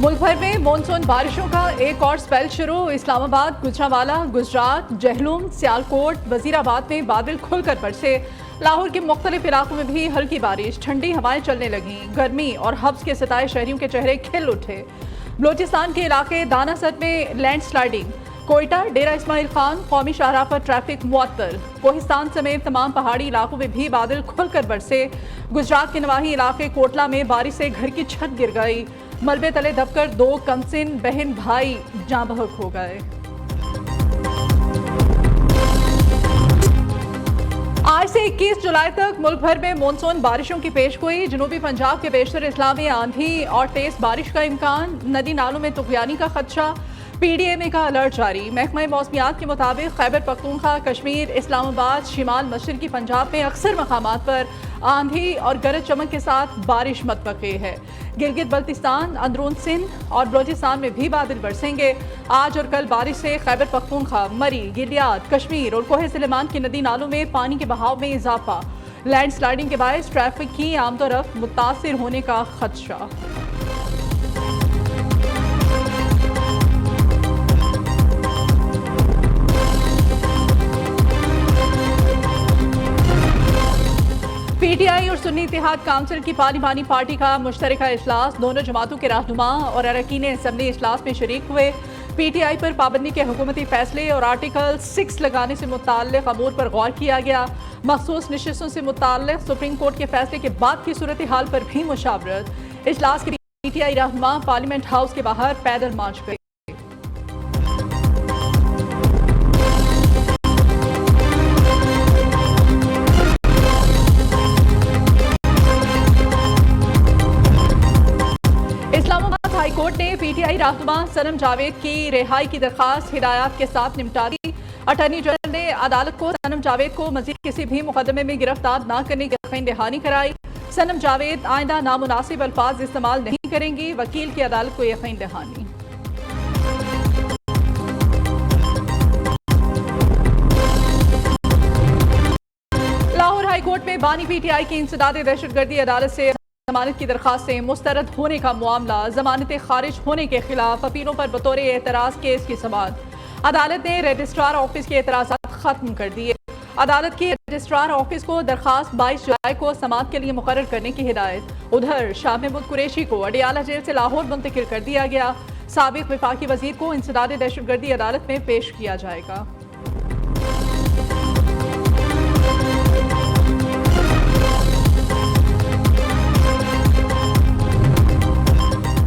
मुल्क भर में मानसून बारिशों का एक और स्पेल शुरू। इस्लामाबाद, गुजरांवाला, गुजरात, जहलुम, सियालकोट, वजीराबाद में बादल खुलकर बरसे। लाहौर के मुख्तलिफ इलाकों में भी हल्की बारिश, ठंडी हवाएं चलने लगीं। गर्मी और हब्स के सताए शहरियों के चेहरे खिल उठे। बलोचिस्तान के इलाके दानासर में लैंड स्लाइडिंग। कोयटा, डेरा इस्माइल खान, कौमी शाहराह पर ट्रैफिक मुअत्तल। कोहिस्तान समेत तमाम पहाड़ी इलाकों में भी बादल खुलकर बरसे। गुजरात के नवाही इलाके कोटला में बारिश से घर की छत गिर गई। मलबे तले दबकर 2 कमसिन बहन भाई जाँ बहक हो गए। आज से 21 जुलाई तक मुल्क भर में मानसून बारिशों की पेशगोई। जनूबी पंजाब के बेशतर अजला में आंधी और तेज बारिश का इम्कान। नदी नालों में तुगयानी का खदशा। PDMA का अलर्ट जारी। महकमा मौसमियात के मुताबिक खैबर पख्तूनख्वा, कश्मीर, इस्लामाबाद, शिमाल मशरकी पंजाब में अक्सर मकामात पर आंधी और गरज चमक के साथ बारिश मतवक़्क़ी है। गिलगित बल्तिस्तान, अंदरून सिंध और बलोचिस्तान में भी बादल बरसेंगे। आज और कल बारिश से खैबर पख्तूनख्वा, मरी, गिलियाद, कश्मीर और कोहे सुलेमान की नदी नालों में पानी के बहाव में इजाफा। लैंड स्लाइडिंग के बायस ट्रैफिक की आमदोरफ्त मुतासिर होने का खदशा। PTI और सुन्नी इत्तेहाद काउंसिल की पार्लिमानी पार्टी का मुश्तरका इजलास। दोनों जमातों के रहनुमा और अरकान असम्बली इजलास में शरीक हुए। PTI पर पाबंदी के हुकूमती फैसले और आर्टिकल 6 लगाने से मुताल्लिक अमूर पर गौर किया गया। मखसूस नशिस्तों से मुताल्लिक सुप्रीम कोर्ट के फैसले के बाद की सूरत हाल पर भी मुशावरत। इजलास के PTI रहनुमा पार्लियामेंट हाउस के बाहर पैदल मार्च गए। हाई कोर्ट ने PTI रहनुमा सनम जावेद की रिहाई की दरखास्त हिदायत के साथ निपटा दी। अटॉर्नी जनरल ने अदालत को सनम जावेद को मजीद किसी भी मुकदमे में गिरफ्तार न करने की यकीन दहानी कराई। सनम जावेद आइंदा नामुनासिब अल्फाज इस्तेमाल नहीं करेंगी। वकील की अदालत को यकीन दहानी। लाहौर हाई कोर्ट में बानी PTI की इंसदाद दहशतगर्दी अदालत से जमानत की दरखास्त से मुस्तरद होने का मामला। जमानत खारिज होने के खिलाफ अपीलों पर बतौर एतराज केस की समाअत। अदालत ने रजिस्ट्रार ऑफिस के एतराज़ात खत्म कर दिए। अदालत की रजिस्ट्रार ऑफिस को दरखास्त 22 जुलाई को समाअत के लिए मुकर्रर करने की हिदायत। उधर शाह महमूद कुरैशी को अडियाला जेल से लाहौर मुंतकिल कर दिया गया। साबिक वफाकी वजीर को इंसदाद दहशतगर्दी अदालत में पेश किया जाएगा।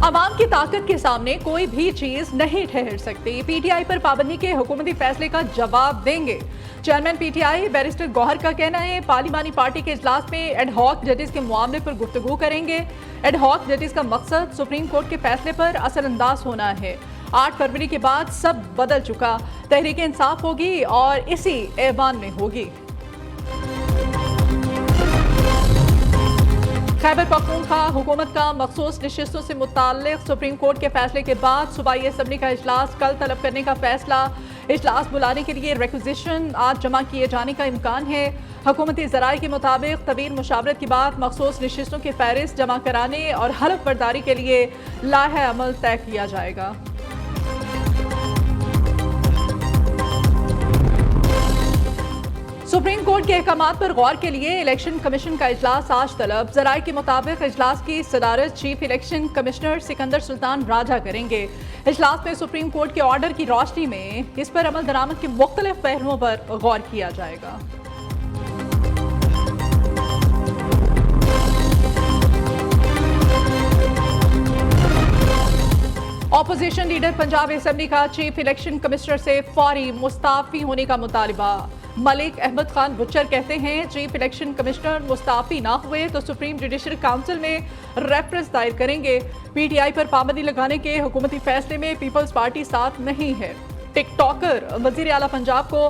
अवाम की ताकत के सामने कोई भी चीज नहीं ठहर सकती। PTI पर पाबंदी के हुकूमती फैसले का जवाब देंगे। चेयरमैन PTI बैरिस्टर गौहर का कहना है पार्लिमानी पार्टी के इजलास में एडहॉक जजेस के मामले पर गुफ्तगू करेंगे। एडहॉक जजेस का मकसद सुप्रीम कोर्ट के फैसले पर असरअंदाज होना है। 8 फरवरी के बाद सब बदल चुका। तहरीक इंसाफ होगी और इसी ऐवान में होगी। खैबर पख्तूनख्वा हुकूमत का मखसूस नशिस्तों से मुताल्लिक सुप्रीम कोर्ट के फैसले के बाद सूबाई असम्बली का इजलास कल तलब करने का फैसला। इजलास बुलाने के लिए रिक्विजिशन आज जमा किए जाने का इम्कान है। हुकूमती ज़राए के मुताबिक तवील मुशावरत के बाद मखसूस नशिस्तों की फहरिस्त जमा कराने और हलफ बर्दारी के लिए लाहे अमल तय किया जाएगा। सुप्रीम कोर्ट के अहकामात पर गौर के लिए इलेक्शन कमीशन का इजलास आज तलब। ज़राए के मुताबिक इजलास की सदारत chief election commissioner Sikandar Sultan Raja करेंगे। इजलास में सुप्रीम कोर्ट के ऑर्डर की रोशनी में इस पर अमल दरामद के मुख्तलिफ पहलुओं पर गौर किया जाएगा। ऑपोजिशन लीडर पंजाब असेंबली का चीफ इलेक्शन कमिश्नर से फौरी मुस्ताफी होने का मुतालबा। मलिक अहमद खान बुच्चर कहते हैं चीफ इलेक्शन कमिश्नर मुस्ताफी ना हुए तो सुप्रीम जुडिशल काउंसिल में रेफरेंस दायर करेंगे। PTI पर पाबंदी लगाने के हुकूमती फैसले में पीपल्स पार्टी साथ नहीं है। टिकटॉकर वजीर आला पंजाब को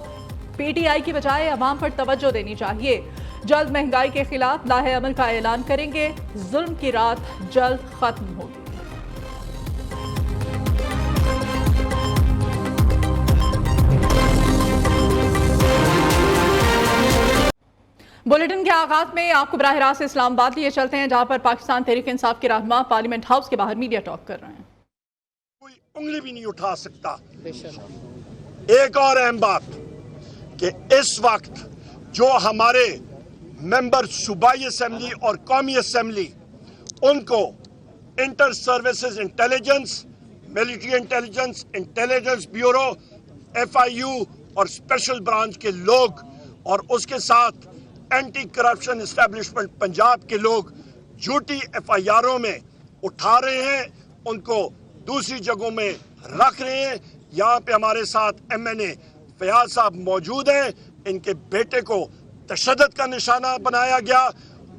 PTI की बजाय अवाम पर तवज्जो देनी चाहिए। जल्द महंगाई के खिलाफ लाहे अमल का ऐलान करेंगे। जुल्म की रात जल्द खत्म होगी। बुलेटिन के आगाज में आपको बराह रास्त इस्लामाबाद लिए चलते हैं, जहां पर पाकिस्तान तहरीक इंसाफ के रहनुमा पार्लियामेंट हाउस के बाहर मीडिया टॉक कर रहे हैं। उंगली भी नहीं उठा सकता। एक और अहम बात कि इस वक्त जो हमारे मेंबर सूबाई असेंबली और कौमी असेंबली, उनको inter services intelligence, military intelligence, intelligence bureau, FIU और स्पेशल ब्रांच के लोग और उसके साथ एंटी करप्शन एस्टेब्लिशमेंट पंजाब के लोग झूठी FIRों में उठा रहे हैं, उनको दूसरी जगहों में रख रहे हैं। यहाँ पे हमारे साथ MNA फयाज साहब मौजूद हैं। इनके बेटे को तशद्दुद का निशाना बनाया गया।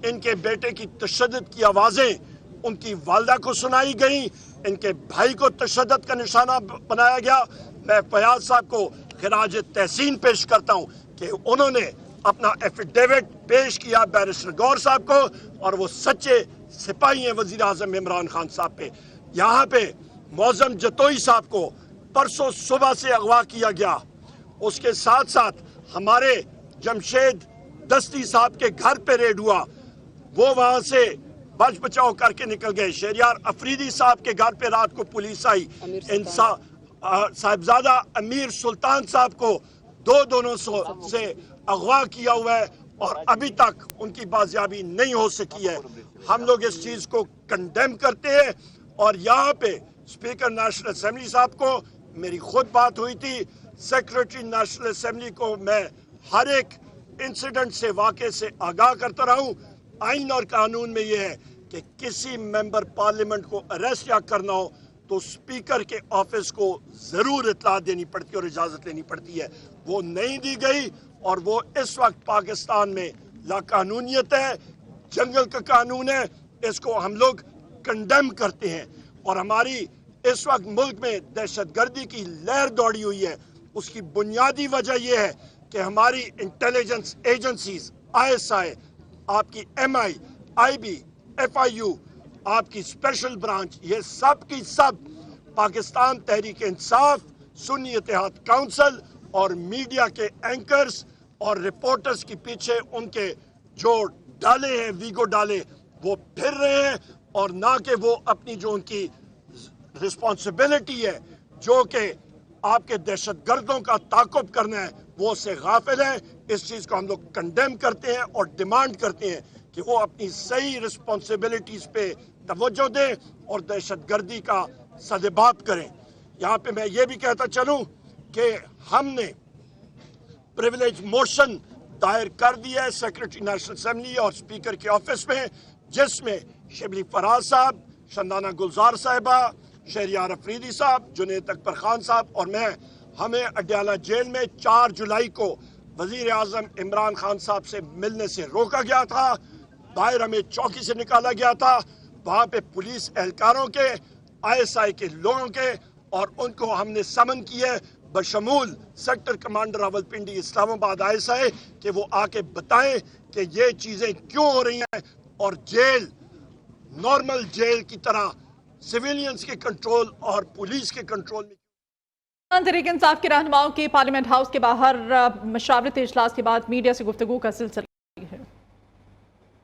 इनके बेटे की तशद्दुद की आवाज़ें उनकी वालदा को सुनाई गई। इनके भाई को तशद्दुद का निशाना बनाया गया। मैं फयाज साहब को खिराज तहसीन पेश करता हूँ कि उन्होंने अपना एफिडेविट पेश किया बैरिस्टर गौर साहब को, और वो सच्चे सिपाही हैं वज़ीर आज़म इमरान खान साहब पे। यहाँ पे मौज़म जतोई साहब को परसों सुबह से अगवा किया गया। उसके साथ साथ हमारे जमशेद दस्ती साहब के घर पे रेड हुआ, वो वहाँ से बच बचाव करके निकल गए। शहरियार अफरीदी साहब के घर पे रात को पुलिस आई। साहिबजादा अमीर सुल्तान साहब को दोनों से अगवा किया हुआ है और अभी तक उनकी बाजियाबी नहीं हो सकी है। हम लोग इस चीज़ को कंडेम करते हैं। और यहाँ पे स्पीकर नेशनल असेंबली साहब को मेरी खुद बात हुई थी। सेक्रेटरी नेशनल असेंबली को मैं हर एक इंसिडेंट से, वाक़े से आगाह करता रहा हूँ। आइन और कानून में ये है कि किसी मेंबर पार्लियामेंट को अरेस्ट या करना हो तो स्पीकर के ऑफिस को ज़रूर इत्तला देनी पड़ती है और इजाज़त लेनी पड़ती है। वो नहीं दी गई और वो इस वक्त पाकिस्तान में लाकानूनियत है, जंगल का कानून है। इसको हम लोग कंडेम करते हैं। और हमारी इस वक्त मुल्क में दहशतगर्दी की लहर दौड़ी हुई है। उसकी बुनियादी वजह यह है कि हमारी इंटेलिजेंस एजेंसीज, ISI, आपकी MI, IB, FIU, आपकी स्पेशल ब्रांच, ये सब की सब पाकिस्तान तहरीक इंसाफ, सुन्नी इत्तेहाद काउंसिल और मीडिया के एंकर्स और रिपोर्टर्स के पीछे उनके जो डाले हैं, वीगो डाले, वो फिर रहे हैं। और ना कि वो अपनी जो उनकी रिस्पॉन्सिबिलिटी है, जो कि आपके दहशतगर्दों का ताक़ुब करना है, वो से गाफिल है। इस चीज़ को हम लोग कंडेम करते हैं और डिमांड करते हैं कि वो अपनी सही रिस्पॉन्सिबिलिटीज़ पे तवज्जो दें और दहशतगर्दी का सदेबाप करें। यहाँ पे मैं ये भी कहता चलूँ कि हमने प्रिविलेज मोशन दायर कर दिया है सेक्रेटरी नेशनल असेंबली और स्पीकर के ऑफिस में, जिसमें शिबली फराज साहब, शंदाना गुलजार साहिबा, शहरियार अफरीदी साहब, जुनेद अकबर खान साहब और मैं, हमें अडयाला जेल में 4 जुलाई को वज़ीर आज़म इमरान खान साहब से मिलने से रोका गया था। बाहर हमें चौकी से निकाला गया था। वहाँ पे पुलिस एहलकारों के, ISI के लोगों के, और उनको हमने समन किए बशमूल sector commander Rawalpindi Islamabad ISI कि वो आके बताएं कि ये चीज़ें क्यों हो रही हैं और जेल नॉर्मल जेल की तरह सिविलियंस के कंट्रोल और पुलिस के कंट्रोल में। तहरीक इंसाफ के रहनुमाओं की पार्लियामेंट हाउस के बाहर मशावरती इजलास के बाद मीडिया से गुफ्तगू का सिलसिला।